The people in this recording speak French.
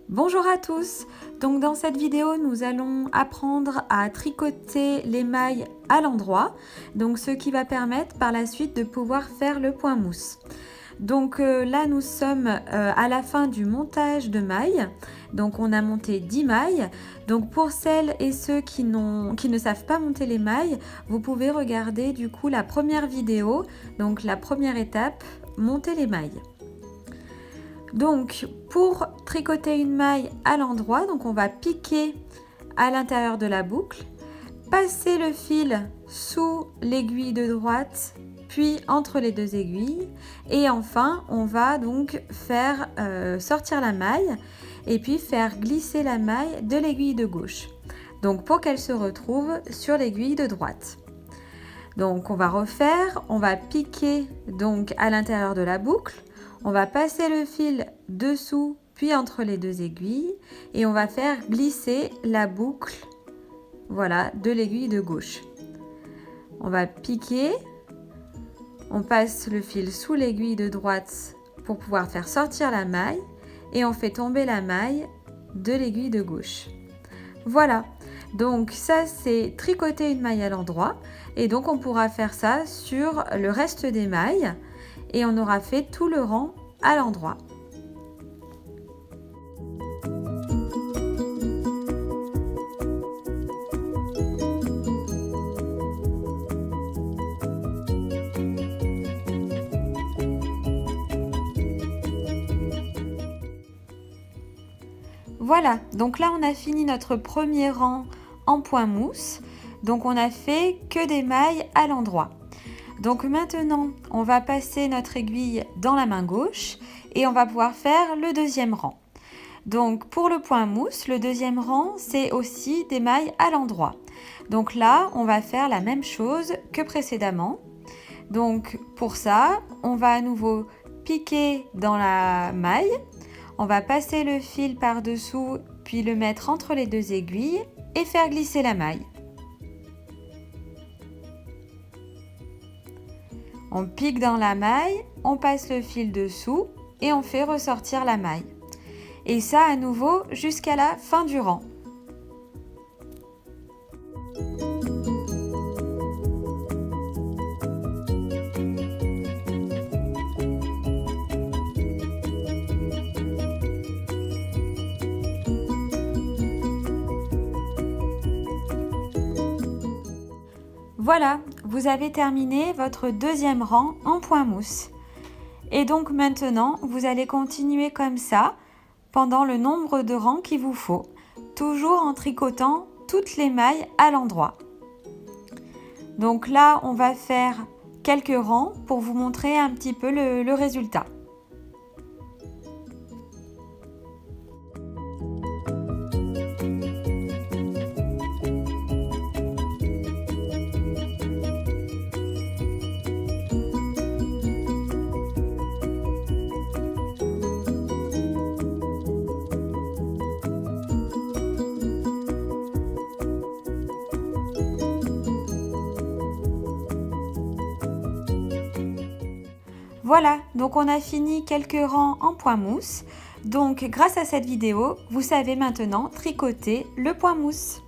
Bonjour à tous, donc dans cette vidéo nous allons apprendre à tricoter les mailles à l'endroit, donc ce qui va permettre par la suite de pouvoir faire le point mousse. Donc là nous sommes à la fin du montage de mailles, donc on a monté 10 mailles. Donc pour celles et ceux qui ne savent pas monter les mailles, vous pouvez regarder du coup la première vidéo, donc la première étape, monter les mailles. Donc pour tricoter une maille à l'endroit, donc on va piquer à l'intérieur de la boucle, passer le fil sous l'aiguille de droite, puis entre les deux aiguilles, et enfin on va donc faire sortir la maille et puis faire glisser la maille de l'aiguille de gauche, donc pour qu'elle se retrouve sur l'aiguille de droite. Donc on va refaire, on va piquer donc à l'intérieur de la boucle. On va passer le fil dessous puis entre les deux aiguilles et on va faire glisser la boucle, voilà, de l'aiguille de gauche. On va piquer, on passe le fil sous l'aiguille de droite pour pouvoir faire sortir la maille et on fait tomber la maille de l'aiguille de gauche. Voilà, donc ça c'est tricoter une maille à l'endroit et donc on pourra faire ça sur le reste des mailles. Et on aura fait tout le rang à l'endroit. Voilà, donc là on a fini notre premier rang en point mousse. Donc on a fait que des mailles à l'endroit. Donc maintenant, on va passer notre aiguille dans la main gauche et on va pouvoir faire le deuxième rang. Donc pour le point mousse, le deuxième rang, c'est aussi des mailles à l'endroit. Donc là, on va faire la même chose que précédemment. Donc pour ça, on va à nouveau piquer dans la maille. On va passer le fil par-dessous, puis le mettre entre les deux aiguilles et faire glisser la maille. On pique dans la maille, on passe le fil dessous et on fait ressortir la maille. Et ça à nouveau jusqu'à la fin du rang. Voilà, vous avez terminé votre deuxième rang en point mousse. Et donc maintenant, vous allez continuer comme ça pendant le nombre de rangs qu'il vous faut, toujours en tricotant toutes les mailles à l'endroit. Donc là, on va faire quelques rangs pour vous montrer un petit peu le résultat. Voilà, donc on a fini quelques rangs en point mousse. Donc grâce à cette vidéo, vous savez maintenant tricoter le point mousse.